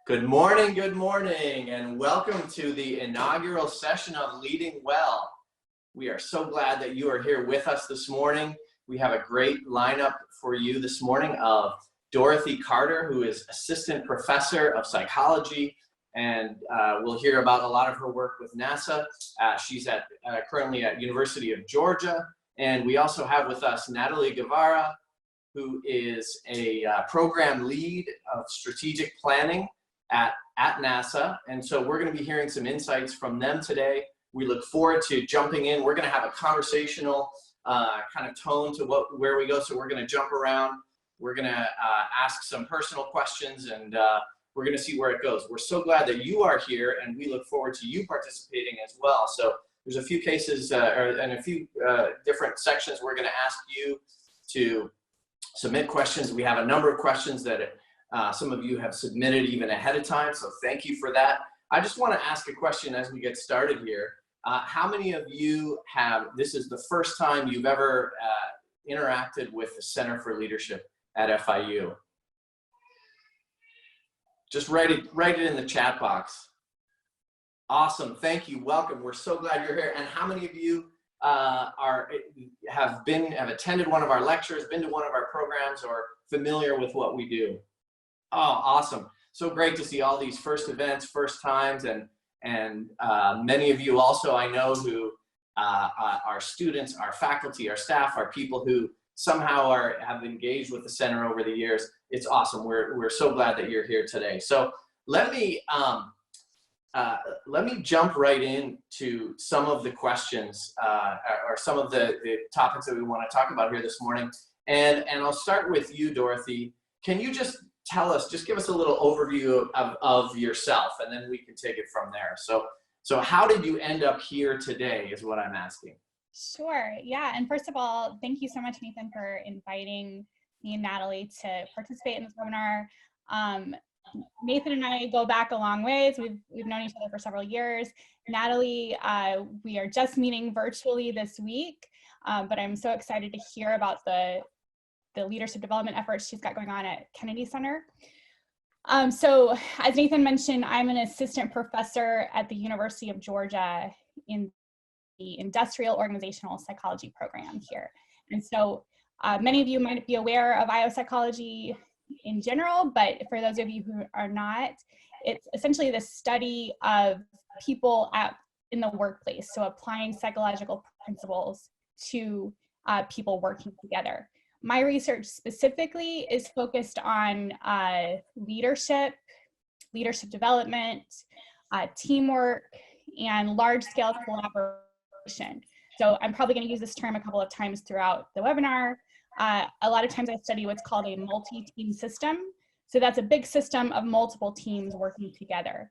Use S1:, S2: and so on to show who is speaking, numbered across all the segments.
S1: good morning, and welcome to the inaugural session of Leading Well. We are so glad that you are here with us this morning. We have a great lineup for you this morning of Dorothy Carter, who is Assistant Professor of Psychology, and we'll hear about a lot of her work with NASA. She's currently at University of Georgia, and we also have with us Nathalie Guevara, who is a program lead of strategic planning at NASA. And so we're going to be hearing some insights from them today. We look forward to jumping in. We're going to have a conversational kind of tone to where we go. So we're going to jump around. We're going to ask some personal questions, and we're going to see where it goes. We're so glad that you are here, and we look forward to you participating as well. So there's a few cases and a few different sections we're going to ask you to submit questions. We have a number of questions that some of you have submitted even ahead of time, so thank you for that. I just want to ask a question as we get started here. How many of you this is the first time you've ever interacted with the Center for Leadership at FIU? Just write it in the chat box. Awesome, thank you, welcome. We're so glad you're here. And how many of you have attended one of our lectures, been to one of our programs, or familiar with what we do? Oh, awesome. So great to see all these first events, first times, and many of you also I know who are students, our faculty, our staff, our people who somehow have engaged with the center over the years. It's awesome. We're so glad that you're here today. So let me jump right into some of the questions or some of the topics that we want to talk about here this morning. And I'll start with you, Dorothy. Can you just give us a little overview of yourself, and then we can take it from there. So how did you end up here today is what I'm asking.
S2: Sure, yeah, and first of all, thank you so much, Nathan, for inviting me and Nathalie to participate in this webinar. Nathan and I go back a long ways. We've known each other for several years. Nathalie, we are just meeting virtually this week, but I'm so excited to hear about the leadership development efforts she's got going on at Kennedy Center. So as Nathan mentioned, I'm an assistant professor at the University of Georgia in the Industrial Organizational Psychology program here. And so many of you might be aware of IO psychology in general, but for those of you who are not, it's essentially the study of people in the workplace. So applying psychological principles to people working together. My research specifically is focused on leadership development, teamwork, and large-scale collaboration. So I'm probably going to use this term a couple of times throughout the webinar. A lot of times I study what's called a multi-team system. So that's a big system of multiple teams working together.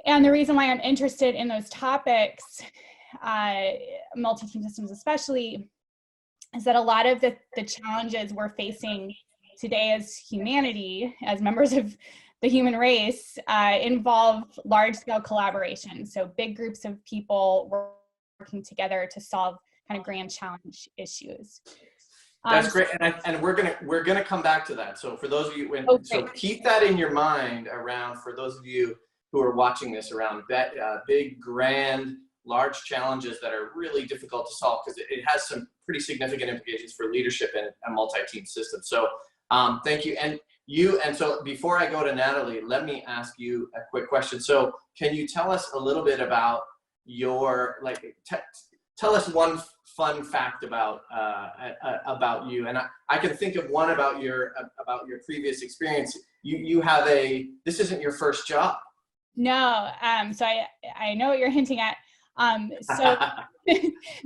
S2: And the reason why I'm interested in those topics, multi-team systems especially, is that a lot of the challenges we're facing today as humanity, as members of the human race, involve large-scale collaboration. So big groups of people working together to solve kind of grand challenge issues.
S1: That's great, and we're gonna come back to that. So for those of you, so keep that in your mind around, for those of you who are watching this, around big, grand, large challenges that are really difficult to solve, because it has some pretty significant implications for leadership in a multi-team system. So thank you. And so before I go to Nathalie, let me ask you a quick question. So can you tell us a little bit about tell us one fun fact about you? And I can think of one about your previous experience. You have this isn't your first job.
S2: No, so I know what you're hinting at. So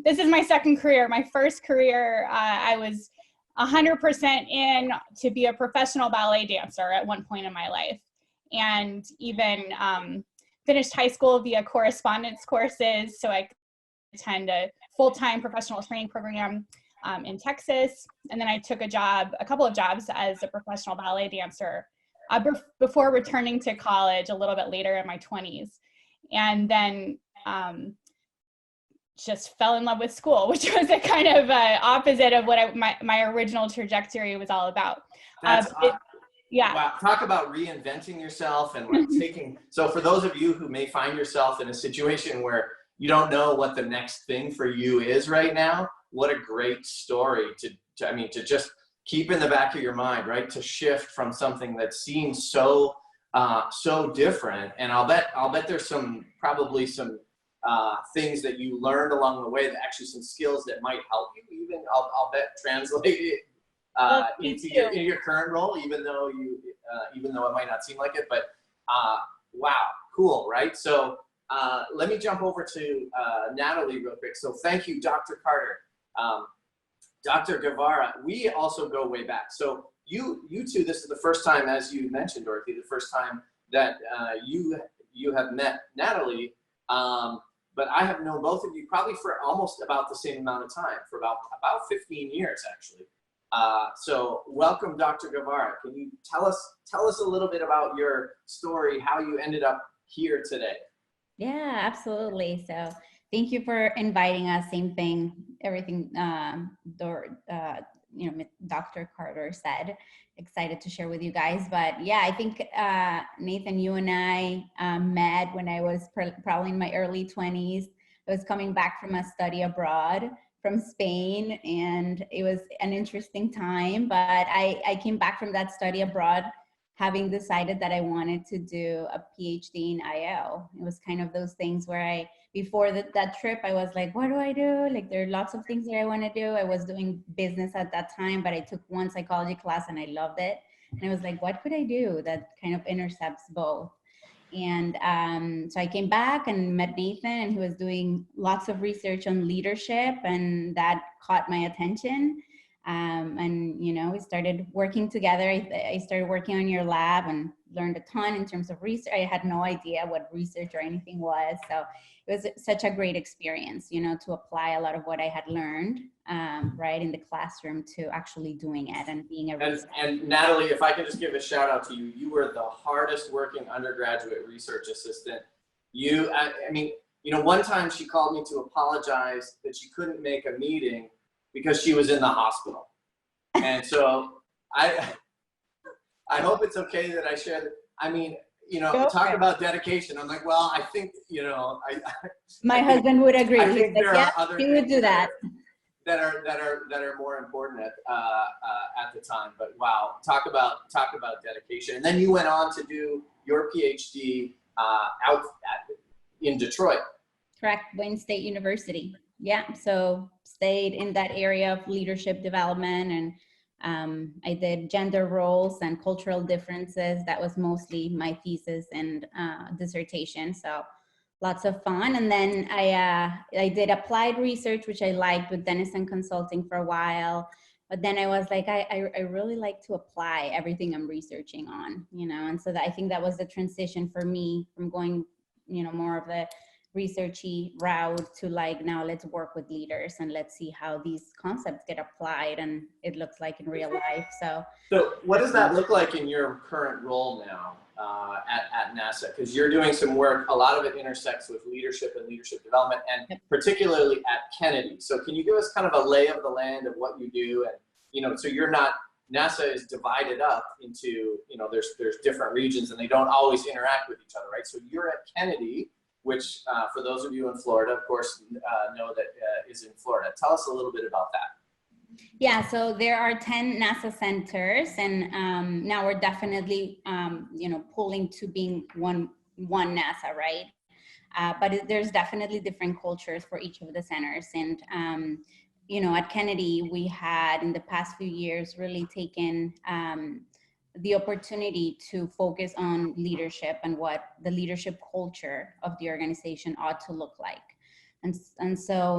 S2: this is my second career. My first career, I was 100% in to be a professional ballet dancer at one point in my life, and even finished high school via correspondence courses, so I could attend a full-time professional training program in Texas. And then I took a couple of jobs as a professional ballet dancer before returning to college a little bit later in my 20s. And then just fell in love with school, which was a kind of opposite of what my original trajectory was all about. Yeah.
S1: Wow, talk about reinventing yourself and like taking, so for those of you who may find yourself in a situation where you don't know what the next thing for you is right now, what a great story to just keep in the back of your mind, right? To shift from something that seems so different. And I'll bet there's probably some things that you learned along the way, that actually some skills that might help you even, I'll bet translate it into your current role, even though it might not seem like it, but wow, cool, right? So let me jump over to Nathalie real quick. So thank you, Dr. Carter. Dr. Guevara, we also go way back. So you two, this is the first time, as you mentioned, Dorothy, the first time that you have met Nathalie, but I have known both of you probably for almost about the same amount of time, for about 15 years, actually. So welcome, Dr. Guevara. Can you tell us a little bit about your story, how you ended up here today?
S3: Yeah, absolutely. So thank you for inviting us. Same thing, everything Dr. Carter said. Excited to share with you guys. But yeah, I think Nathan, you and I met when I was probably in my early 20s. I was coming back from a study abroad from Spain, and it was an interesting time. But I came back from that study abroad having decided that I wanted to do a PhD in IO. It was kind of those things where before that trip, I was like, what do I do? Like, there are lots of things that I want to do. I was doing business at that time, but I took one psychology class and I loved it. And I was like, what could I do that kind of intercepts both? And so I came back and met Nathan, and he was doing lots of research on leadership, and that caught my attention. And, we started working together. I started working on your lab and learned a ton in terms of research. I had no idea what research or anything was. So it was such a great experience, to apply a lot of what I had learned, right, in the classroom to actually doing it and being a researcher.
S1: And Nathalie, if I could just give a shout out to you, you were the hardest working undergraduate research assistant. One time she called me to apologize that she couldn't make a meeting because she was in the hospital. And so I hope it's okay that I share that. Talk about dedication. I'm like, well, I think,
S3: my husband would agree.
S1: I think there are other
S3: he would do that.
S1: That are more important at the time. But wow, talk about dedication. And then you went on to do your PhD in Detroit.
S3: Correct, Wayne State University. Yeah, so stayed in that area of leadership development, and I did gender roles and cultural differences. That was mostly my thesis and dissertation. So lots of fun. And then I did applied research, which I liked, with Denison Consulting for a while. But then I was like, I really like to apply everything I'm researching on, and so I think that was the transition for me from going, more of the researchy route to like, now let's work with leaders and let's see how these concepts get applied and it looks like in real life. So
S1: what does that look like in your current role now at NASA? Because you're doing some work, a lot of it intersects with leadership and leadership development, and particularly at Kennedy. So can you give us kind of a lay of the land of what you do? And so you're not, NASA is divided up into, there's different regions and they don't always interact with each other, right? So you're at Kennedy, which for those of you in Florida, of course, know that is in Florida. Tell us a little bit about that.
S3: Yeah, so there are 10 NASA centers, and now we're definitely, pulling to being one NASA, right? But there's definitely different cultures for each of the centers. And, at Kennedy, we had in the past few years really taken the opportunity to focus on leadership and what the leadership culture of the organization ought to look like. And so,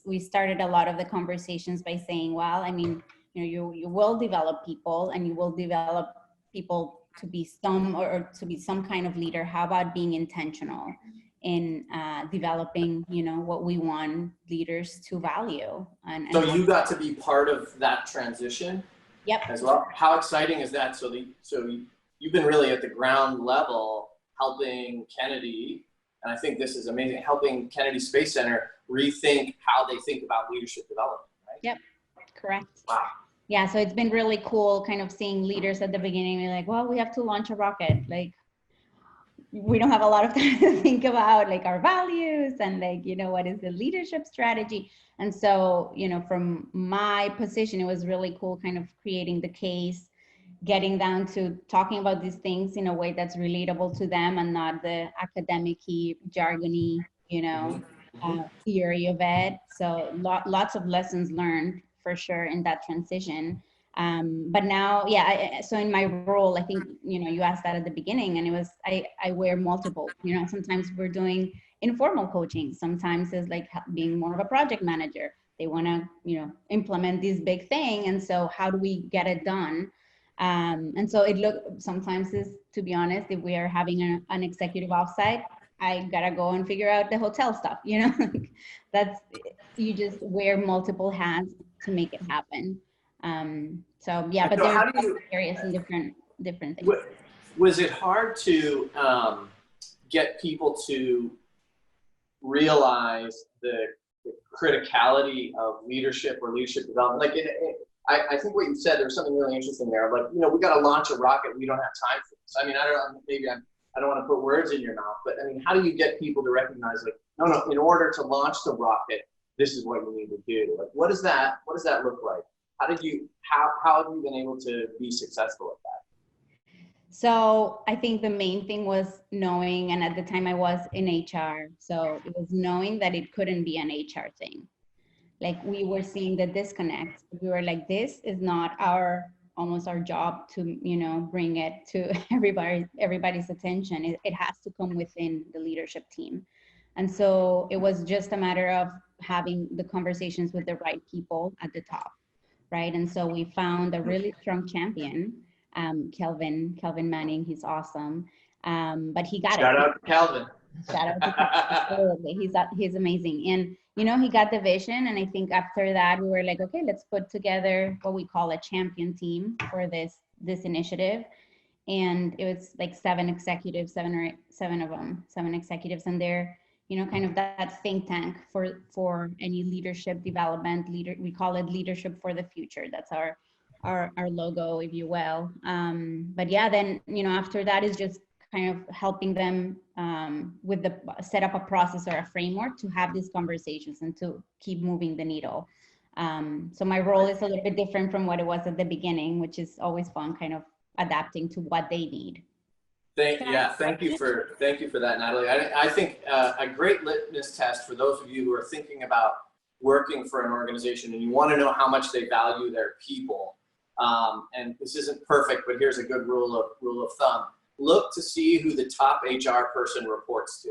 S3: we started a lot of the conversations by saying, well, you will develop people, and you will develop people to be some kind of leader. How about being intentional in developing, what we want leaders to value? And
S1: so you got to be part of that transition.
S3: Yep.
S1: As well. How exciting is that? So you've been really at the ground level helping Kennedy, and I think this is amazing, helping Kennedy Space Center rethink how they think about leadership development, right?
S3: Yep, correct.
S1: Wow.
S3: Yeah, so it's been really cool kind of seeing leaders at the beginning be like, well, we have to launch a rocket. Like, we don't have a lot of time to think about like our values and like, you know, what is the leadership strategy. And so, you know, from my position, it was really cool kind of creating the case, getting down to talking about these things in a way that's relatable to them and not the academic-y, jargony, you know, theory of it. So lots of lessons learned for sure in that transition. But now, yeah, so in my role, I think, you know, you asked that at the beginning, and it was, I wear multiple, you know, sometimes we're doing informal coaching. Sometimes it's like being more of a project manager. They want to, you know, implement this big thing. And so how do we get it done? And so sometimes is, to be honest, if we are having an executive offsite, I gotta go and figure out the hotel stuff, you know. That's, you just wear multiple hats to make it happen. So yeah, but
S1: So
S3: there
S1: how
S3: are
S1: do you,
S3: areas and different things.
S1: was it hard to get people to realize the criticality of leadership or leadership development? Like, I think what you said, there was something really interesting there. Like, you know, we got to launch a rocket. We don't have time for this. I mean, I don't know, maybe I don't want to put words in your mouth, but I mean, how do you get people to recognize, like, no, in order to launch the rocket, this is what you need to do? Like, what does that look like? How have you been able to be successful at that?
S3: So I think the main thing was knowing, and at the time I was in HR, so it was knowing that it couldn't be an HR thing. Like, we were seeing the disconnect. We were like, this is not almost our job to, you know, bring it to everybody's attention. It has to come within the leadership team. And so it was just a matter of having the conversations with the right people at the top, right? And so we found a really strong champion, Kelvin Manning. He's awesome. But he got it.
S1: Shout out to Calvin.
S3: Shout out to Kelvin. Absolutely. He's amazing. And, you know, he got the vision. And I think after that, we were like, okay, let's put together what we call a champion team for this initiative. And it was like seven executives, seven executives, and they're, you know, kind of that think tank for any leadership development. We call it Leadership for the Future. That's our logo, if you will. But yeah, then, you know, after that is just kind of helping them with set up a process or a framework to have these conversations and to keep moving the needle. So my role is a little bit different from what it was at the beginning, which is always fun, kind of adapting to what they need.
S1: Thank you for that, Nathalie. I think a great litmus test for those of you who are thinking about working for an organization and you want to know how much they value their people. And this isn't perfect, but here's a good rule of thumb. Look to see who the top HR person reports to.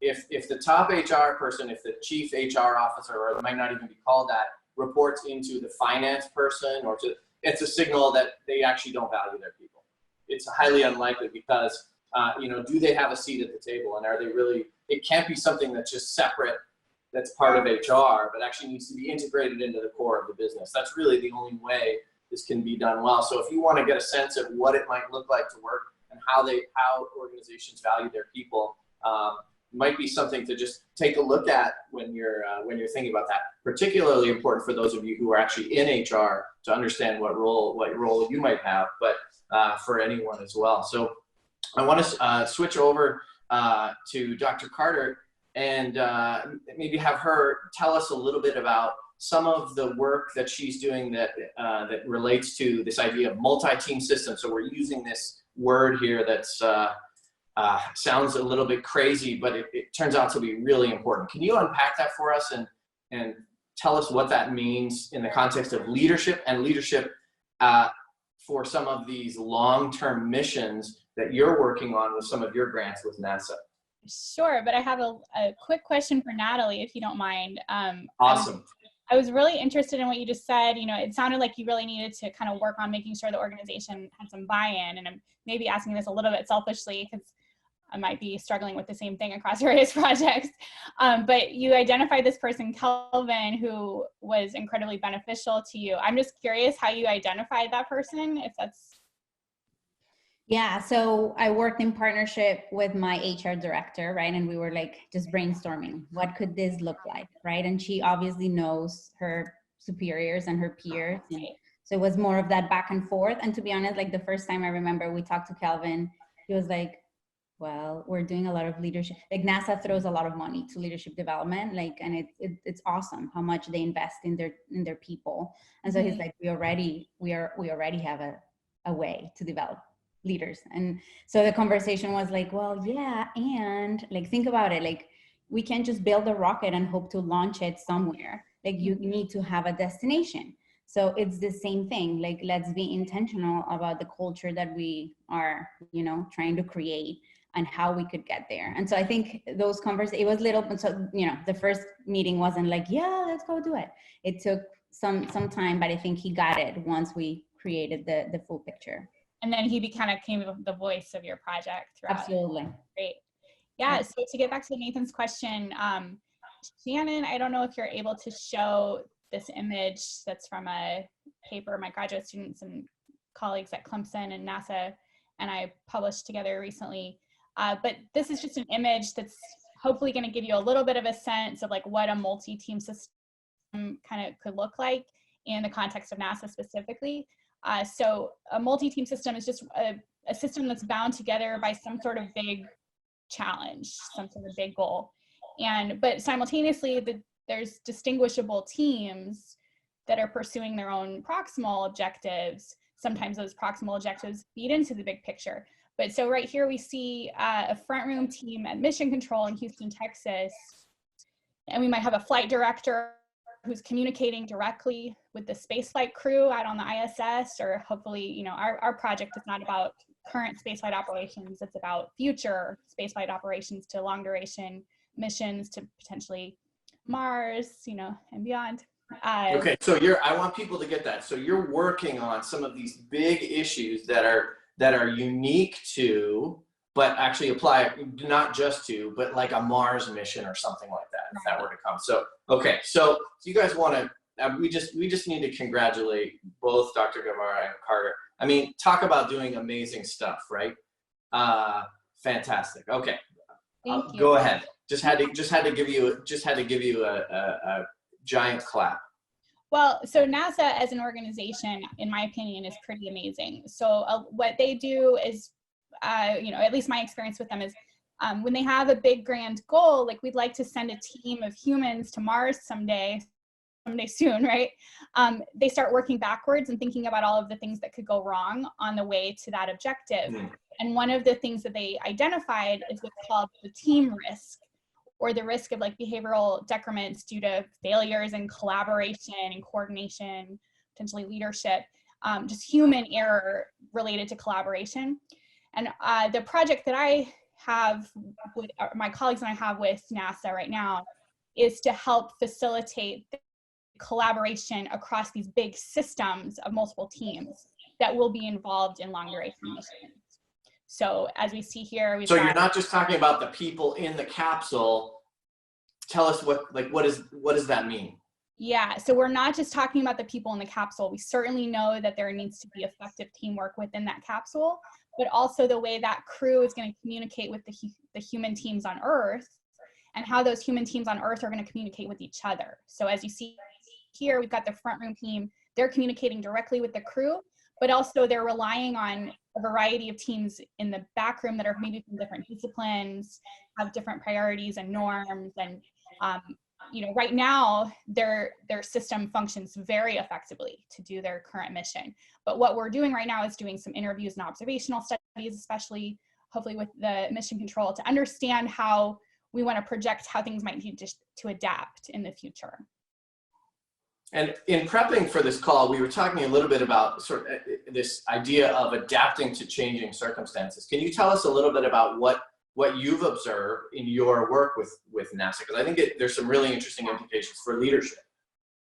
S1: If the top HR person, if the chief HR officer, or it might not even be called that, reports into the finance person, it's a signal that they actually don't value their people. It's highly unlikely because, you know, do they have a seat at the table, and are they really? It can't be something that's just separate, that's part of HR, but actually needs to be integrated into the core of the business. That's really the only way this can be done well. So if you want to get a sense of what it might look like to work and how organizations value their people, might be something to just take a look at when you're thinking about that. Particularly important for those of you who are actually in HR to understand what role you might have, but for anyone as well. So I want to switch over to Dr. Carter and maybe have her tell us a little bit about some of the work that she's doing that relates to this idea of multi-team systems. So we're using this word here that's sounds a little bit crazy, but it turns out to be really important. Can you unpack that for us and tell us what that means in the context of leadership and leadership for some of these long-term missions that you're working on with some of your grants with NASA?
S2: Sure, but I have a quick question for Nathalie, if you don't mind.
S1: Awesome.
S2: I was really interested in what you just said. You know, it sounded like you really needed to kind of work on making sure the organization had some buy-in, and I'm maybe asking this a little bit selfishly because I might be struggling with the same thing across various projects. But you identified this person, Kelvin, who was incredibly beneficial to you. I'm just curious how you identified that person, if that's...
S3: Yeah, so I worked in partnership with my HR director, right? And we were like just brainstorming, what could this look like, right? And she obviously knows her superiors and her peers. And so it was more of that back and forth. And to be honest, like the first time I remember we talked to Kelvin, he was like, well, we're doing a lot of leadership. Like NASA throws a lot of money to leadership development, like, and it's awesome how much they invest in their people. And so he's like, we already have a way to develop leaders. And so the conversation was like, well, yeah, and like think about it, like we can't just build a rocket and hope to launch it somewhere. Like you need to have a destination. So it's the same thing. Like let's be intentional about the culture that we are, trying to create and how we could get there. And so I think those conversations, it was little, so, the first meeting wasn't like, yeah, let's go do it. It took some time, but I think he got it once we created the full picture.
S2: And then he kind of became the voice of your project throughout.
S3: Absolutely.
S2: Great. Yeah, so to get back to Nathan's question, Shannon, I don't know if you're able to show this image that's from a paper my graduate students and colleagues at Clemson and NASA and I published together recently. But this is just an image that's hopefully going to give you a little bit of a sense of like what a multi-team system kind of could look like in the context of NASA specifically. So a multi-team system is just a system that's bound together by some sort of big challenge, some sort of big goal. But simultaneously, there's distinguishable teams that are pursuing their own proximal objectives. Sometimes those proximal objectives feed into the big picture. But so right here we see a front room team at Mission Control in Houston, Texas. And we might have a flight director who's communicating directly with the spaceflight crew out on the ISS, or hopefully, our project is not about current spaceflight operations, it's about future spaceflight operations to long duration missions to potentially Mars, and beyond.
S1: Okay, so I want people to get that. So you're working on some of these big issues that are unique to, but actually apply not just to, but like a Mars mission or something like that, if that were to come. So, okay, so you guys want to, we just need to congratulate both Dr. Guevara and Carter. I mean, talk about doing amazing stuff, right? Fantastic. Okay,
S2: Thank you.
S1: Go ahead. Just had to give you a giant clap.
S2: Well, so NASA as an organization, in my opinion, is pretty amazing. So what they do is, at least my experience with them is when they have a big grand goal, like we'd like to send a team of humans to Mars someday soon, right? They start working backwards and thinking about all of the things that could go wrong on the way to that objective. And one of the things that they identified is what's called the team risk, or the risk of like behavioral decrements due to failures in collaboration and coordination, potentially leadership, just human error related to collaboration. And the project that I have with my colleagues and I have with NASA right now is to help facilitate the collaboration across these big systems of multiple teams that will be involved in long duration missions. So as we see here,
S1: so you're not just talking about the people in the capsule. Tell us what does that mean?
S2: Yeah, so we're not just talking about the people in the capsule. We certainly know that there needs to be effective teamwork within that capsule, but also the way that crew is going to communicate with the human teams on Earth, and how those human teams on Earth are going to communicate with each other. So as you see here, we've got the front room team. They're communicating directly with the crew, but also they're relying on a variety of teams in the back room that are maybe from different disciplines, have different priorities and norms. And right now their system functions very effectively to do their current mission. But what we're doing right now is doing some interviews and observational studies, especially hopefully with the mission control, to understand how we want to project how things might need to adapt in the future.
S1: And in prepping for this call, we were talking a little bit about sort of this idea of adapting to changing circumstances. Can you tell us a little bit about what you've observed in your work with NASA? Because I think there's some really interesting implications for leadership.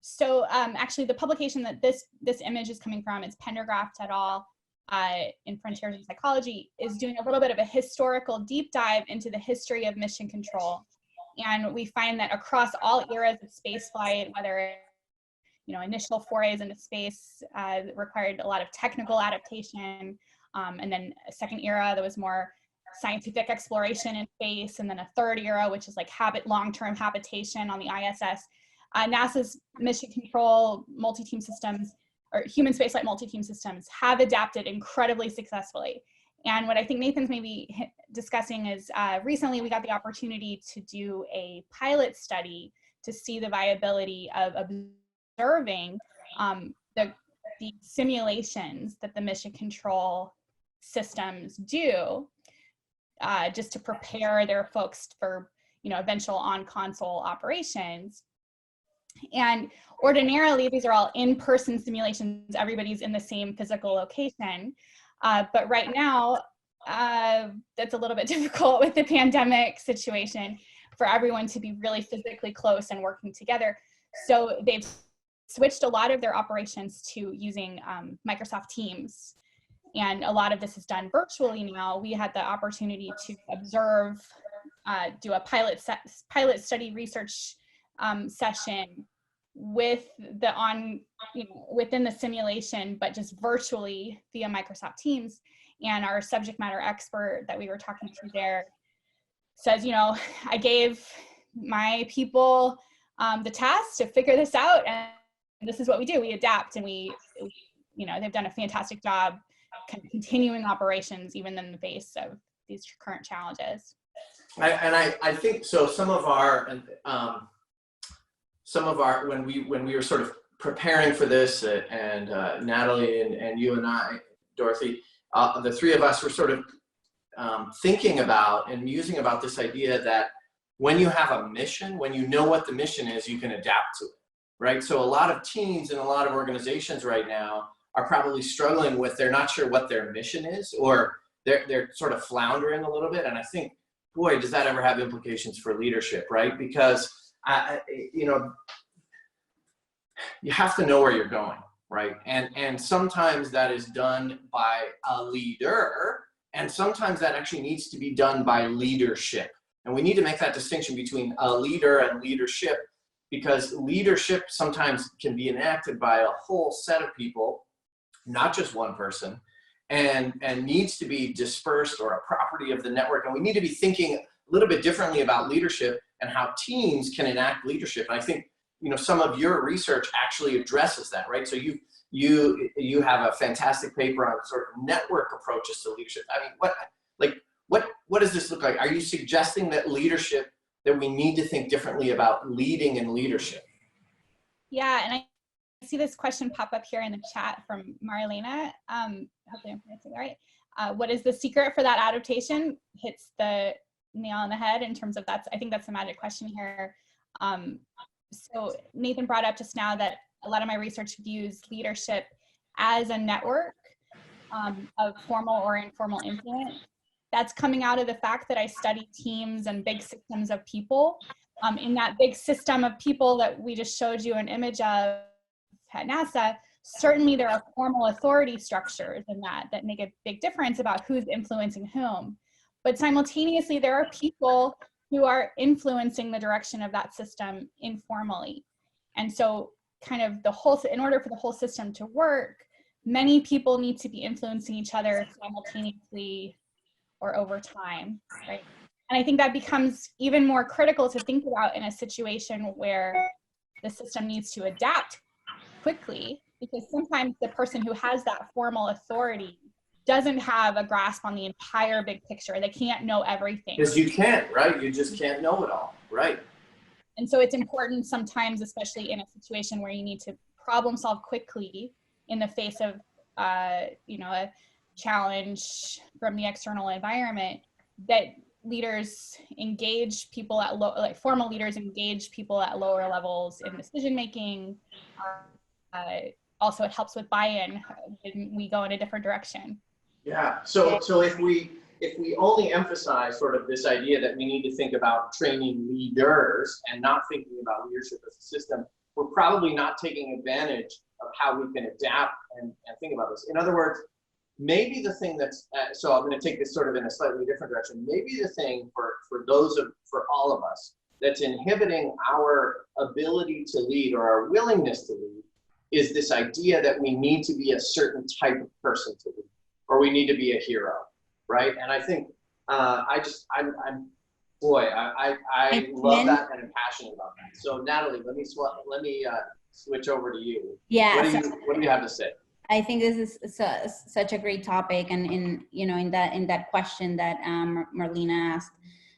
S2: So actually the publication that this image is coming from is Pendergraft et al. In Frontiers in Psychology, is doing a little bit of a historical deep dive into the history of mission control. And we find that across all eras of spaceflight, whether initial forays into space required a lot of technical adaptation, and then a second era that was more scientific exploration in space, and then a third era, which is like long-term habitation on the ISS. NASA's mission control multi-team systems, or human spaceflight multi-team systems, have adapted incredibly successfully. And what I think Nathan's maybe discussing is recently we got the opportunity to do a pilot study to see the viability of observing the simulations that the mission control systems do just to prepare their folks for, eventual on-console operations. And ordinarily, these are all in-person simulations. Everybody's in the same physical location. But right now, that's a little bit difficult with the pandemic situation for everyone to be really physically close and working together. So they've switched a lot of their operations to using Microsoft Teams. And a lot of this is done virtually now. We had the opportunity to observe, do a pilot study research session with within the simulation, but just virtually via Microsoft Teams. And our subject matter expert that we were talking to there says, I gave my people the task to figure this out, and this is what we do. We adapt, and we they've done a fantastic job kind of continuing operations even in the face of these current challenges.
S1: I think so. Some of our when we were sort of preparing for this, and Nathalie and you and I, Dorothy, the three of us were sort of thinking about and musing about this idea that when you have a mission, when you know what the mission is, you can adapt to it, right? So a lot of teams and a lot of organizations right now are probably struggling with, they're not sure what their mission is, or they're sort of floundering a little bit. And I think, boy, does that ever have implications for leadership, right? Because you have to know where you're going, right? And sometimes that is done by a leader, and sometimes that actually needs to be done by leadership. And we need to make that distinction between a leader and leadership, because leadership sometimes can be enacted by a whole set of people, not just one person, and needs to be dispersed or a property of the network. And we need to be thinking a little bit differently about leadership and how teams can enact leadership. And I think, some of your research actually addresses that, right? So you have a fantastic paper on sort of network approaches to leadership. I mean, what does this look like? Are you suggesting that we need to think differently about leading and leadership?
S2: Yeah, and I see this question pop up here in the chat from Marlena. Hopefully I'm pronouncing it right. What is the secret for that adaptation? Hits the nail on the head in terms of I think that's the magic question here. So Nathan brought up just now that a lot of my research views leadership as a network of formal or informal influence. That's coming out of the fact that I study teams and big systems of people. In that big system of people that we just showed you an image of at NASA, certainly there are formal authority structures in that make a big difference about who's influencing whom. But simultaneously, there are people who are influencing the direction of that system informally. And so kind of in order for the whole system to work, many people need to be influencing each other simultaneously or over time, right? And I think that becomes even more critical to think about in a situation where the system needs to adapt quickly, because sometimes the person who has that formal authority doesn't have a grasp on the entire big picture. They can't know everything.
S1: Because you can't, right? You just can't know it all, right?
S2: And so it's important sometimes, especially in a situation where you need to problem solve quickly in the face of, a challenge from the external environment, that leaders engage people at formal leaders engage people at lower levels in decision making. Also, it helps with buy-in when we go in a different direction.
S1: Yeah. So if we only emphasize sort of this idea that we need to think about training leaders and not thinking about leadership as a system, we're probably not taking advantage of how we can adapt and think about this. In other words, maybe the thing so I'm going to take this sort of in a slightly different direction. Maybe the thing for all of us that's inhibiting our ability to lead or our willingness to lead is this idea that we need to be a certain type of person to lead, or we need to be a hero, right? And I think I'm Boy, I love
S3: Then,
S1: that and I'm passionate about that. So Natalie, let me switch over to you.
S3: yeah,
S1: What do you have to say?
S3: I think this is such a great topic, and in that question that Marlena asked,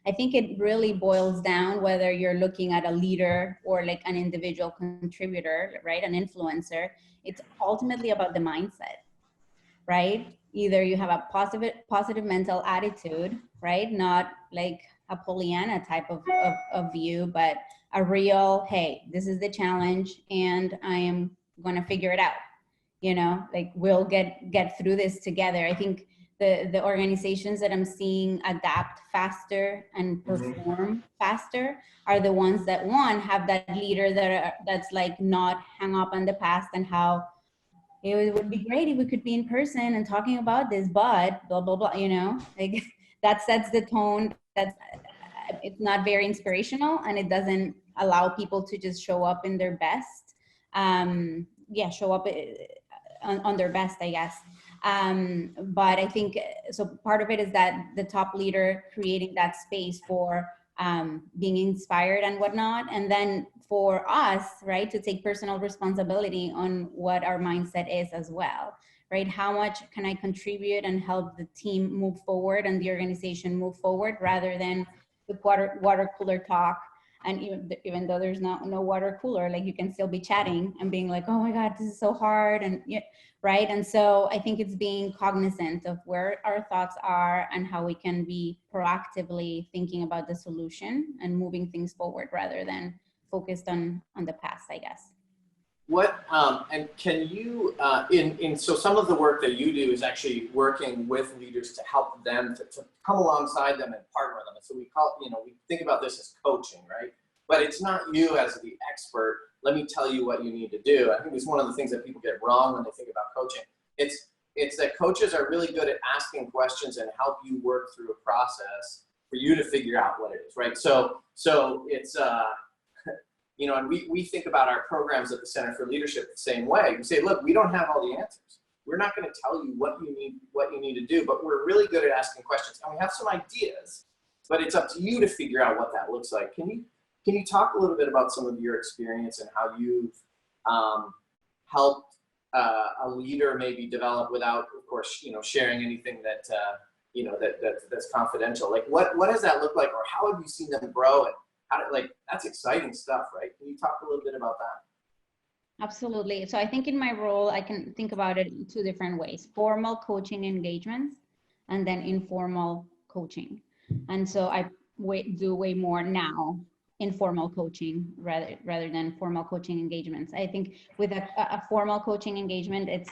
S3: I think it really boils down whether you're looking at a leader or like an individual contributor, right? An influencer. It's ultimately about the mindset, right? Either you have a positive mental attitude, right? Not like a Pollyanna type of view, but a real, hey, this is the challenge and I am gonna figure it out. Like we'll get through this together. I think the organizations that I'm seeing adapt faster and perform faster are the ones that have that leader that's like not hung up on the past and how it would be great if we could be in person and talking about this, but blah blah blah, like that sets the tone. It's not very inspirational, and it doesn't allow people to just show up in their best. Show up on their best, I guess. But I think so part of it is that the top leader creating that space for being inspired and whatnot, and then for us, right, to take personal responsibility on what our mindset is as well, right? How much can I contribute and help the team move forward and the organization move forward, rather than the water cooler talk. And even though there's no water cooler, like you can still be chatting and being like, oh my God, this is so hard, and right. And so I think it's being cognizant of where our thoughts are and how we can be proactively thinking about the solution and moving things forward rather than focused on the past, I guess.
S1: What and can you so some of the work that you do is actually working with leaders to help them to come alongside them and partner with them. And so we think about this as coaching, right? But it's not you as the expert. Let me tell you what you need to do. I think it's one of the things that people get wrong when they think about coaching. It's that coaches are really good at asking questions and help you work through a process for you to figure out what it is, right? So it's and we think about our programs at the Center for Leadership the same way. We say, look, we don't have all the answers. We're not going to tell you what you need to do, but we're really good at asking questions. And we have some ideas, but it's up to you to figure out what that looks like. Can you talk a little bit about some of your experience and how you've helped a leader maybe develop without, of course, sharing anything that that's confidential? Like what does that look like, or how have you seen them grow? And that's exciting stuff, right? Can you talk a little bit about that?
S3: Absolutely. So I think in my role, I can think about it in two different ways: formal coaching engagements and then informal coaching. And so I do way more now informal coaching rather than formal coaching engagements. I think with a formal coaching engagement, it's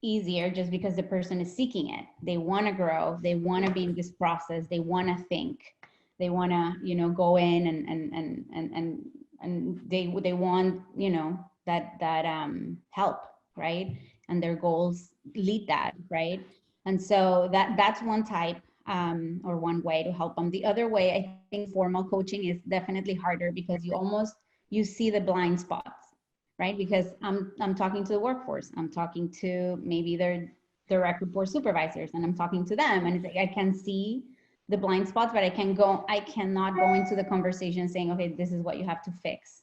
S3: easier just because the person is seeking it. They want to grow. They want to be in this process. They want to think. They want to, go in and they want, that help, right? And their goals lead that, right? And so that's one type or one way to help them. The other way, I think formal coaching is definitely harder because you see the blind spots, right? Because I'm talking to the workforce. I'm talking to maybe their direct report supervisors, and I'm talking to them, and it's like I can see the blind spots, but I cannot go into the conversation saying, okay, this is what you have to fix,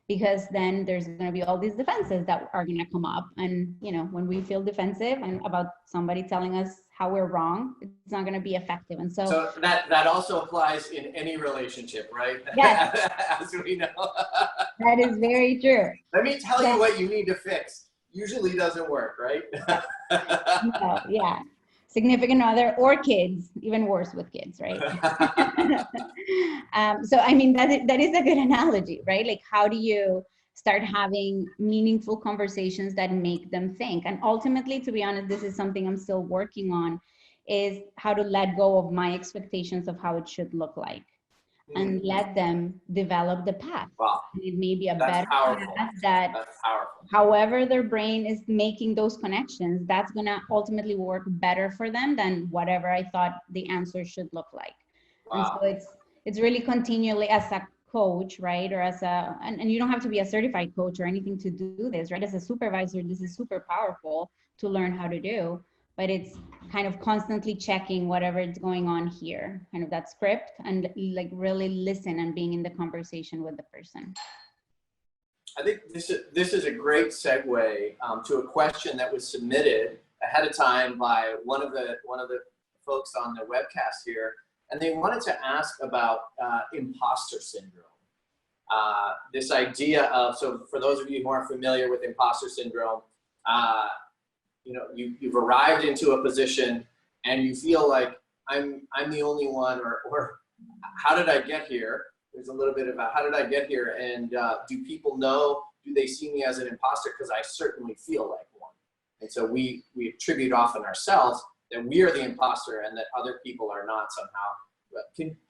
S3: because then there's going to be all these defenses that are going to come up. And, when we feel defensive and about somebody telling us how we're wrong, it's not going to be effective. And so
S1: that also applies in any relationship, right?
S3: Yes.
S1: As we know.
S3: That is very true.
S1: Let me tell you what you need to fix. Usually doesn't work, right?
S3: No, yeah. Significant other or kids, even worse with kids, right? So I mean, that is a good analogy, right? Like, how do you start having meaningful conversations that make them think? And ultimately, to be honest, this is something I'm still working on, is how to let go of my expectations of how it should look like and let them develop the path.
S1: Wow.
S3: It may be a
S1: That's
S3: better
S1: powerful.
S3: path that,
S1: That's powerful.
S3: however their brain is making those connections, that's going to ultimately work better for them than whatever I thought the answer should look like. Wow. And so it's really continually, as a coach, right? Or as and you don't have to be a certified coach or anything to do this, right? As a supervisor, this is super powerful to learn how to do. but it's kind of constantly checking whatever is going on here, kind of that script, and like really listen and being in the conversation with the person.
S1: I think this is a great segue to a question that was submitted ahead of time by one of the folks on the webcast here, and they wanted to ask about imposter syndrome. This idea of, so for those of you who aren't familiar with imposter syndrome, you know, you've arrived into a position and you feel like I'm the only one, or how did I get here? There's a little bit about how did I get here, and do people know, do they see me as an imposter? Because I certainly feel like one. And so we attribute often ourselves that we are the imposter and that other people are not somehow. But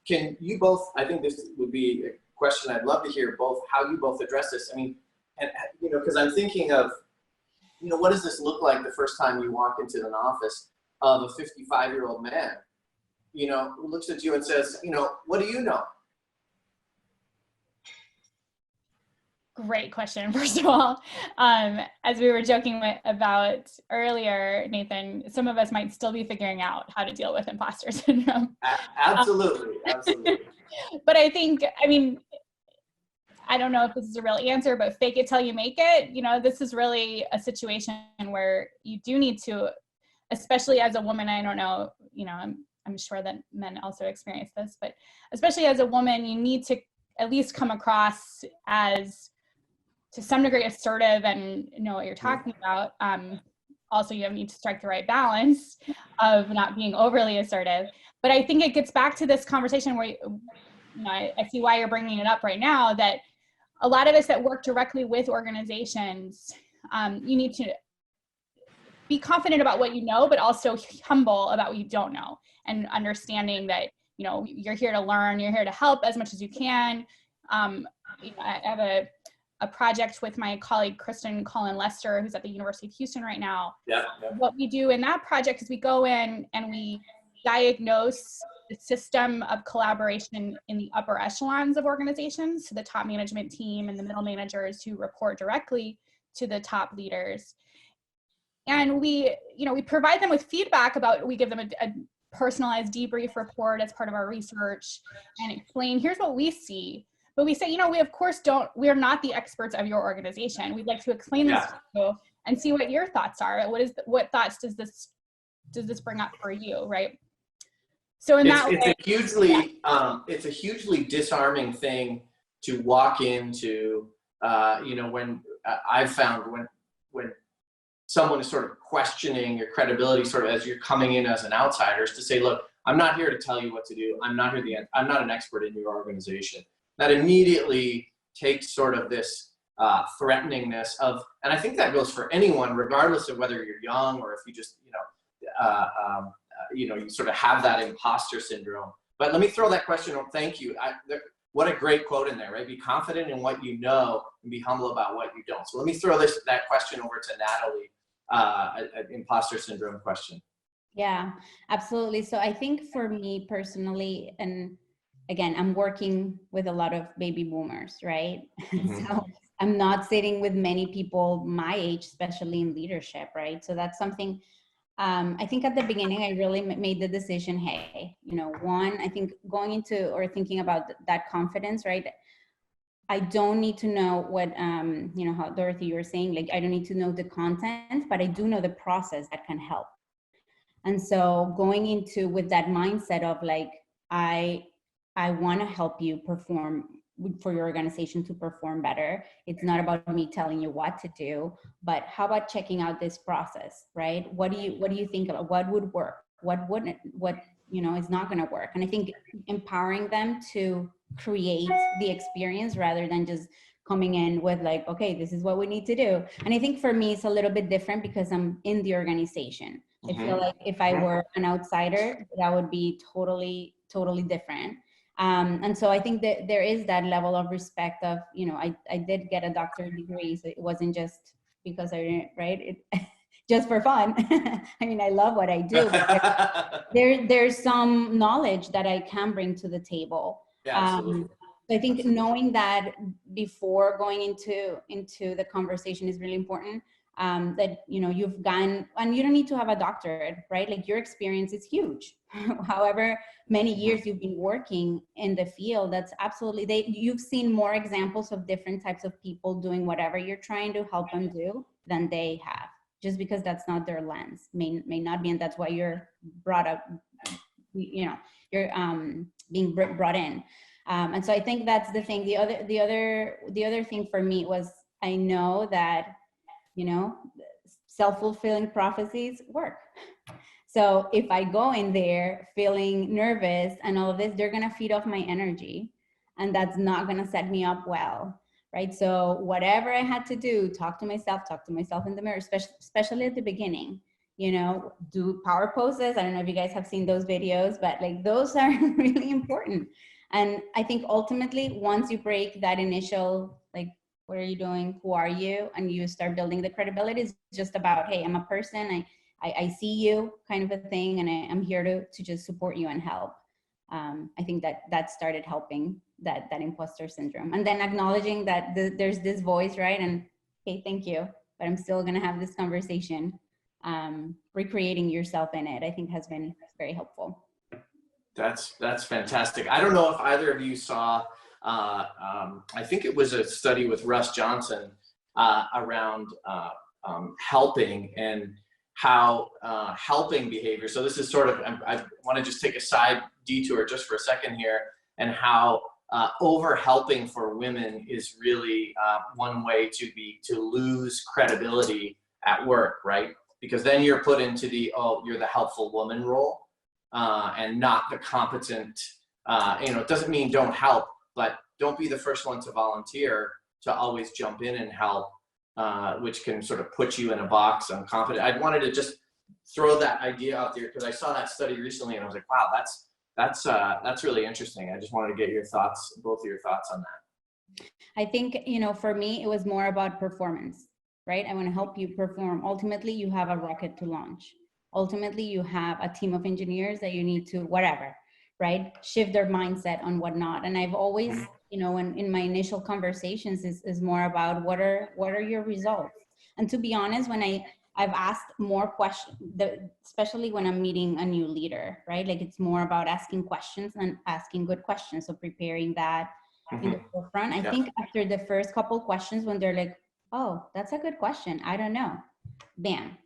S1: can you both, I think this would be a question I'd love to hear both, how you both address this. I mean, and you know, because I'm thinking of, you know, what does this look like the first time you walk into an office of a 55-year-old man, you know, who looks at you and says, you know, what do you know?
S2: Great question, first of all. As we were joking about earlier, Nathan, some of us might still be figuring out how to deal with imposter syndrome.
S1: Absolutely, absolutely.
S2: But I think, I mean, I don't know if this is a real answer, but fake it till you make it. You know, this is really a situation where you do need to, especially as a woman, I don't know, you know, I'm sure that men also experience this, but especially as a woman, you need to at least come across as, to some degree, assertive and know what you're talking about. Also, you need to strike the right balance of not being overly assertive. But I think it gets back to this conversation where, you know, I see why you're bringing it up right now, that a lot of us that work directly with organizations, you need to be confident about what you know, but also humble about what you don't know, and understanding that, you know, you're here to learn, you're here to help as much as you can. You know, I have a project with my colleague, Kristen Collin Lester, who's at the University of Houston right now.
S1: Yeah.
S2: What we do in that project is we go in and we diagnose the system of collaboration in the upper echelons of organizations, so the top management team and the middle managers who report directly to the top leaders. And we, you know, we provide them with feedback about, we give them a personalized debrief report as part of our research and explain, here's what we see. But we say, you know, we of course we are not the experts of your organization. We'd like to explain this to you and see what your thoughts are. What thoughts does this bring up for you, right? So in that way,
S1: it's a hugely disarming thing to walk into. You know, when I've found when someone is sort of questioning your credibility, sort of as you're coming in as an outsider, is to say, look, I'm not here to tell you what to do. I'm not an expert in your organization. That immediately takes sort of this threateningness of, and I think that goes for anyone, regardless of whether you're young or if you just, you know, you sort of have that imposter syndrome. But let me throw that question. Thank you. What a great quote in there, right? Be confident in what you know and be humble about what you don't. So let me throw that question over to Nathalie, an imposter syndrome question.
S3: Yeah, absolutely. So I think for me personally, and again, I'm working with a lot of baby boomers, right? Mm-hmm. So I'm not sitting with many people my age, especially in leadership, right? So that's something, I think at the beginning, I really made the decision, hey, you know, one, I think going into or thinking about that confidence, right? I don't need to know what, you know, how Dorothy, you were saying, like, I don't need to know the content, but I do know the process that can help. And so going into with that mindset of like, I want to help you perform, for your organization to perform better. It's not about me telling you what to do, but how about checking out this process, right? What do you think about what would work? What wouldn't, what, you know, is not going to work? And I think empowering them to create the experience rather than just coming in with like, okay, this is what we need to do. And I think for me, it's a little bit different because I'm in the organization. I feel like if I were an outsider, that would be totally different. And so I think that there is that level of respect of, you know, I did get a doctorate degree, so it wasn't just because I didn't, right? Just for fun. I mean, I love what I do, but there's some knowledge that I can bring to the table.
S1: Yeah, absolutely.
S3: So I think knowing that before going into the conversation is really important. that, you've gone, and you don't need to have a doctorate, right? Like your experience is huge. However many years you've been working in the field, that's absolutely, you've seen more examples of different types of people doing whatever you're trying to help them do than they have, just because that's not their lens, may not be, and that's why you're brought up, you're being brought in. And so I think that's the thing. The other thing for me was, I know that, self-fulfilling prophecies work. So if I go in there feeling nervous and all of this, they're going to feed off my energy, and that's not going to set me up well. Right. So whatever I had to do, talk to myself in the mirror, especially at the beginning, do power poses. I don't know if you guys have seen those videos, but like those are really important. And I think ultimately, once you break that initial, like, what are you doing? Who are you? And you start building the credibility, it's just about, hey, I'm a person. I see you, kind of a thing. And I'm here to just support you and help. I think that started helping that imposter syndrome. And then acknowledging that there's this voice, right? And, hey, thank you, but I'm still going to have this conversation. Recreating yourself in it, I think, has been very helpful.
S1: That's fantastic. I don't know if either of you saw, I think it was a study with Russ Johnson around helping and how helping behavior. So this is sort of, I want to just take a side detour just for a second here, and how over helping for women is really one way to lose credibility at work, right? Because then you're put into you're the helpful woman role, and not the competent, it doesn't mean don't help, but don't be the first one to volunteer to always jump in and help, which can sort of put you in a box, incompetent. I wanted to just throw that idea out there because I saw that study recently and I was like, wow, that's really interesting. I just wanted to get your thoughts, both of your thoughts on that.
S3: I think, for me, it was more about performance, right? I want to help you perform. Ultimately, you have a rocket to launch. Ultimately, you have a team of engineers that you need to, whatever, right? Shift their mindset on whatnot. And I've always, in my initial conversations is more about what are your results? And to be honest, when I've asked more questions, especially when I'm meeting a new leader, right? Like it's more about asking questions and asking good questions. So preparing that in the forefront. I think after the first couple questions, when they're like, oh, that's a good question, I don't know, bam.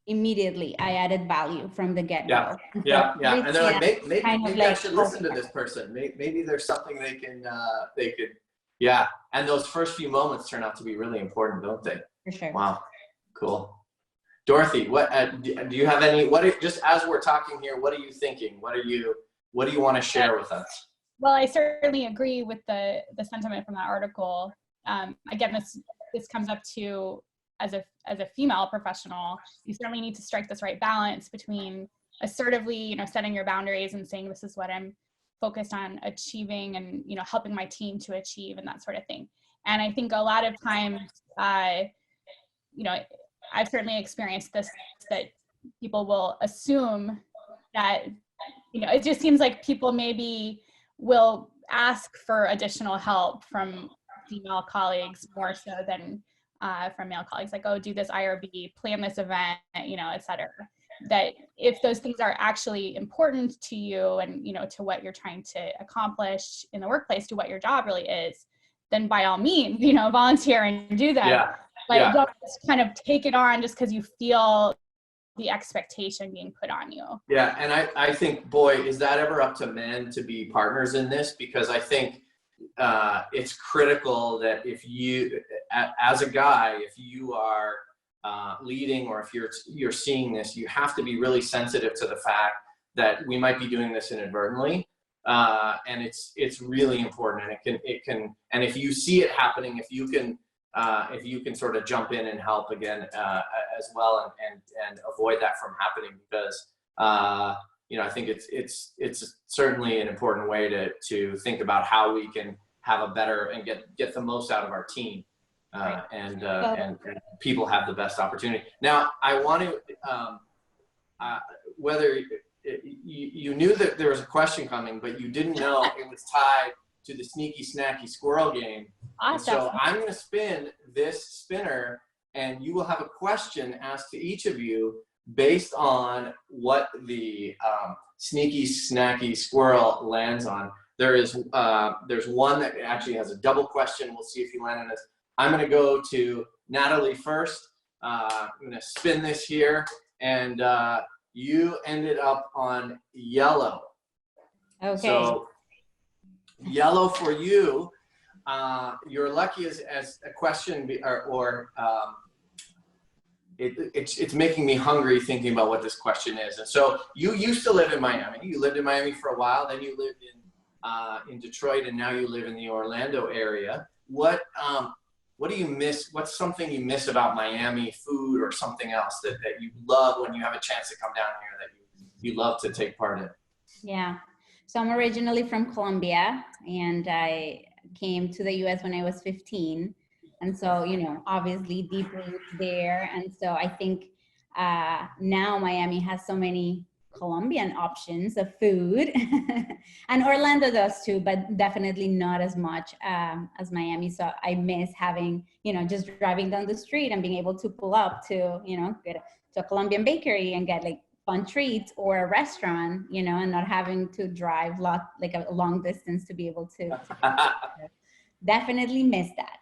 S3: Immediately I added value from the get-go.
S1: Yeah. And they're like, maybe I should listen to this person. Maybe there's something they could, and those first few moments turn out to be really important, don't they?
S3: For sure.
S1: Wow, cool. Dorothy, what do you have any, just as we're talking here, what are you thinking? What do you want to share with us?
S2: Well, I certainly agree with the sentiment from that article. Again, this comes up to, as a female professional, you certainly need to strike this right balance between assertively, setting your boundaries and saying, this is what I'm focused on achieving and, helping my team to achieve and that sort of thing. And I think a lot of times, I've certainly experienced this, that people will assume that, it just seems like people maybe will ask for additional help from female colleagues more so than from male colleagues, like, oh, do this IRB, plan this event, et cetera. That if those things are actually important to you and, to what you're trying to accomplish in the workplace, to what your job really is, then by all means, volunteer and do that. But don't just kind of take it on just because you feel the expectation being put on you.
S1: Yeah, and I think, boy, is that ever up to men to be partners in this? Because I think it's critical that if you, as a guy, if you are leading or if you're seeing this, you have to be really sensitive to the fact that we might be doing this inadvertently, and it's really important. And it can, and if you see it happening, if you can sort of jump in and help again as well, and avoid that from happening, because I think it's certainly an important way to think about how we can have a better and get the most out of our team, and people have the best opportunity. Now, I want to whether you knew that there was a question coming, but you didn't know it was tied to the sneaky snacky squirrel game.
S2: Awesome.
S1: And so I'm going to spin this spinner, and and you will have a question asked to each of you based on what the sneaky snacky squirrel lands on. There's one that actually has a double question. We'll see if you land on this. I'm going to go to Nathalie first. I'm going to spin this here, and you ended up on yellow.
S3: Okay.
S1: So yellow for you. You're lucky as a question it's making me hungry thinking about what this question is. And so you used to live in Miami. You lived in Miami for a while. Then you lived in Detroit, and now you live in the Orlando area. What do you miss? What's something you miss about Miami food or something else that you love when you have a chance to come down here that you love to take part in?
S3: Yeah. So I'm originally from Colombia, and I came to the US when I was 15. And so, you know, obviously deep roots there. And so I think now Miami has so many Colombian options of food and Orlando does too, but definitely not as much as Miami. So I miss having, you know, just driving down the street and being able to pull up to, you know, get to a Colombian bakery and get like fun treats, or a restaurant, you know, and not having to drive like a long distance to be able to definitely miss that.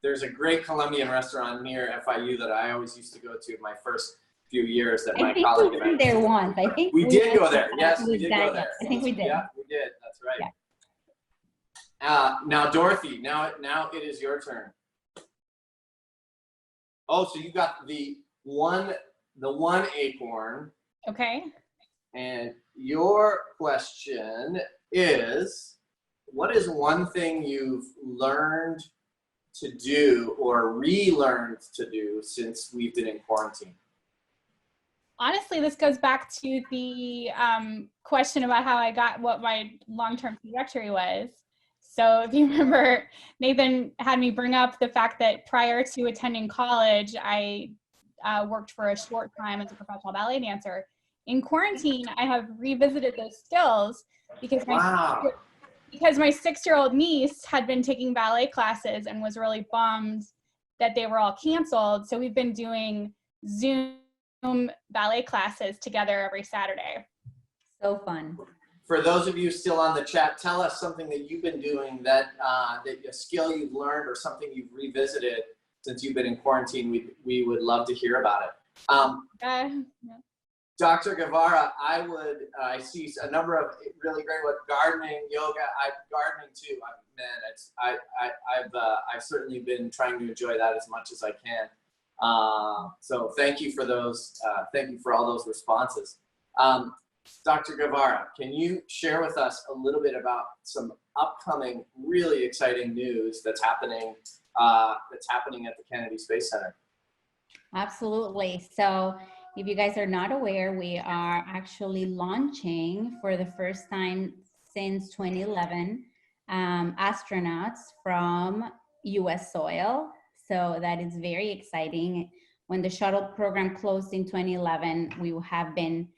S1: There's a great Colombian restaurant near FIU that I always used to go to my first few years that my colleague and I
S3: went there once. I think
S1: we did go there. Yes, we did go there.
S3: I think we did.
S1: Yeah, we did. That's right.
S3: Yeah.
S1: Now, Dorothy, now it is your turn. Oh, so you got the one acorn.
S2: Okay.
S1: And your question is, what is one thing you've learned to do or relearned to do since we've been in quarantine?
S2: Honestly, this goes back to the question about how I got what my long-term trajectory was. So if you remember, Nathan had me bring up the fact that prior to attending college, I worked for a short time as a professional ballet dancer. In quarantine, I have revisited those skills because my 6-year-old niece had been taking ballet classes and was really bummed that they were all canceled. So we've been doing Zoom ballet classes together every Saturday.
S3: So fun.
S1: For those of you still on the chat, tell us something that you've been doing that a skill you've learned or something you've revisited since you've been in quarantine. We would love to hear about it.
S2: Yeah.
S1: Dr. Guevara, I see a number of really great ones. Gardening, yoga, gardening too. I've certainly been trying to enjoy that as much as I can. So thank you for those. Thank you for all those responses. Dr. Guevara, can you share with us a little bit about some upcoming really exciting news that's happening at the Kennedy Space Center?
S3: Absolutely. So if you guys are not aware, we are actually launching for the first time since 2011 astronauts from US soil. So that is very exciting. When the shuttle program closed in 2011, we have been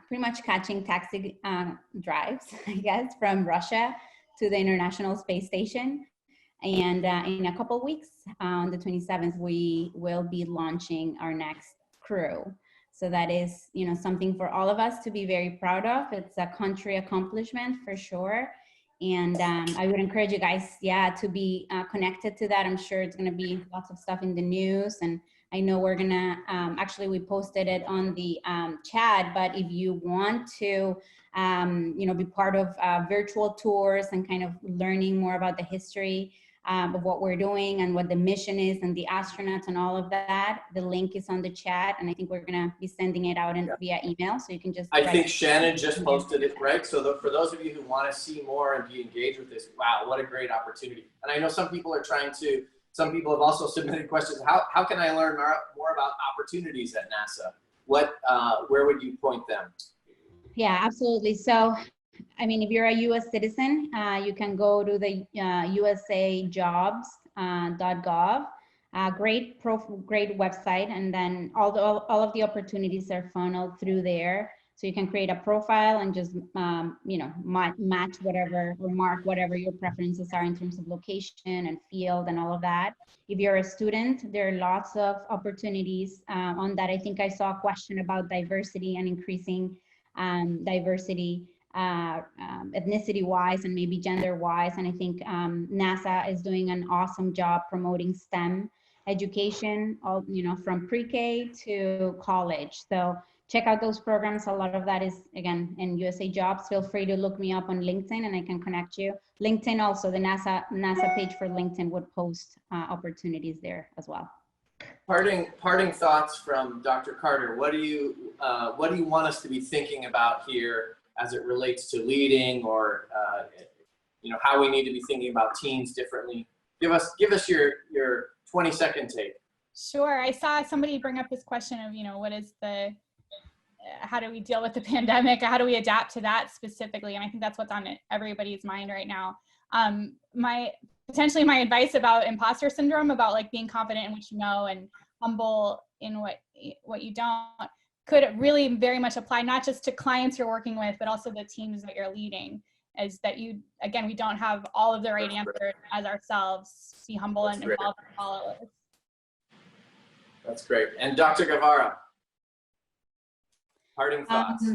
S3: pretty much catching taxi drives, I guess, from Russia to the International Space Station. And in a couple of weeks, on the 27th, we will be launching our next crew. So that is, you know, something for all of us to be very proud of. It's a country accomplishment for sure. And I would encourage you guys, to be connected to that. I'm sure it's going to be lots of stuff in the news. And I know we're going to, actually, we posted it on the chat, but if you want to, you know, be part of virtual tours and kind of learning more about the history of what we're doing and what the mission is and the astronauts and all of that, the link is on the chat, and I think we're gonna be sending it out via email, so you can just.
S1: I think Shannon just posted it, right? So for those of you who want to see more and be engaged with this, wow, what a great opportunity! And I know some people are some people have also submitted questions. How can I learn more about opportunities at NASA? Where would you point them?
S3: Yeah, absolutely. So, I mean, if you're a U.S. citizen, you can go to the usajobs.gov. Great website, and then all of the opportunities are funneled through there. So you can create a profile and just, you know, match whatever, or mark whatever your preferences are in terms of location and field and all of that. If you're a student, there are lots of opportunities on that. I think I saw a question about diversity and increasing diversity ethnicity-wise and maybe gender-wise. And I think NASA is doing an awesome job promoting STEM education, all, you know, from pre-K to college. So check out those programs. A lot of that is, again, in USA Jobs. Feel free to look me up on LinkedIn and I can connect you. LinkedIn also, the NASA page for LinkedIn would post opportunities there as well.
S1: Parting thoughts from Dr. Carter. What do you want us to be thinking about here as it relates to leading, or you know, how we need to be thinking about teams differently? Give us your 20-second take.
S2: Sure. I saw somebody bring up this question of, you know, what is the how do we deal with the pandemic? How do we adapt to that specifically? And I think that's what's on everybody's mind right now. Potentially my advice about imposter syndrome, about like being confident in what you know and humble in what you don't, could really very much apply not just to clients you're working with, but also the teams that you're leading. Is that you, again, we don't have all of the right answers as ourselves. Be humble and involved in followers.
S1: That's great. And Dr. Guevara, parting thoughts.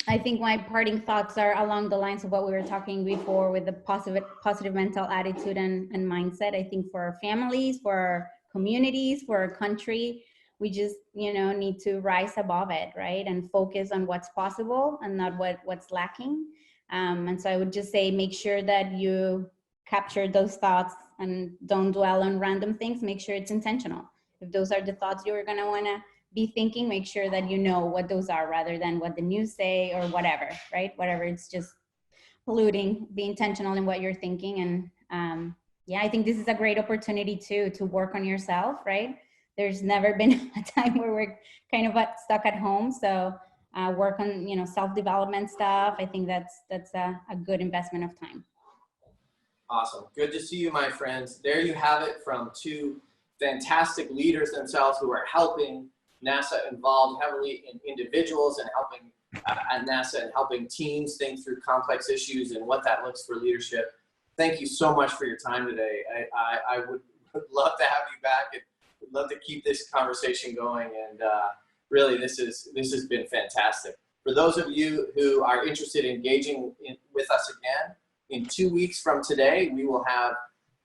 S3: I think my parting thoughts are along the lines of what we were talking before with the positive mental attitude and mindset. I think for our families, for our communities, for our country, we just, you know, need to rise above it, right? And focus on what's possible and not what's lacking. And so I would just say, make sure that you capture those thoughts and don't dwell on random things. Make sure it's intentional. If those are the thoughts you're going to want to be thinking, make sure that you know what those are rather than what the news say or whatever, right? Whatever, it's just polluting. Be intentional in what you're thinking. And yeah, I think this is a great opportunity too, to work on yourself, right? There's never been a time where we're kind of stuck at home. So work on, you know, self-development stuff. I think that's a good investment of time.
S1: Awesome. Good to see you, my friends. There you have it from two fantastic leaders themselves who are helping NASA, involved heavily in individuals and helping at NASA and helping teams think through complex issues and what that looks for leadership. Thank you so much for your time today. I would love to have you back and would love to keep this conversation going. And really, this has been fantastic. For those of you who are interested in engaging with us again, in 2 weeks from today, we will have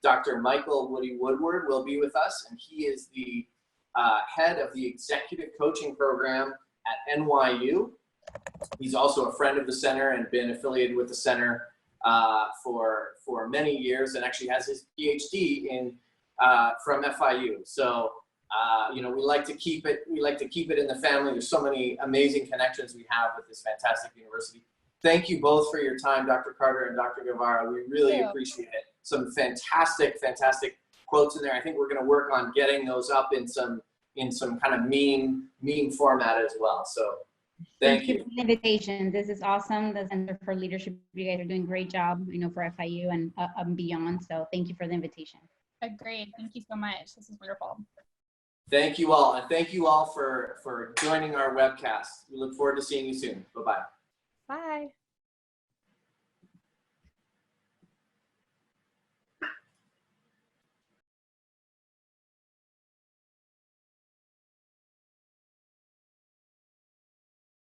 S1: Dr. Michael Woody Woodward will be with us, and he is the head of the executive coaching program at NYU. He's also a friend of the center and been affiliated with the center for many years, and actually has his PhD in from FIU. So you know, we like to keep it in the family. There's so many amazing connections we have with this fantastic university. Thank you both for your time, Dr. Carter and Dr. Guevara. We really appreciate it. Some fantastic quotes in there. I think we're going to work on getting those up in some kind of meme format as well. So thank you
S3: for the invitation. This is awesome. The Center for Leadership, you guys are doing a great job, you know, for FIU and beyond. So thank you for the invitation.
S2: Great. Thank you so much. This is wonderful.
S1: Thank you all. And thank you all for joining our webcast. We look forward to seeing you soon. Bye-bye.
S2: Bye.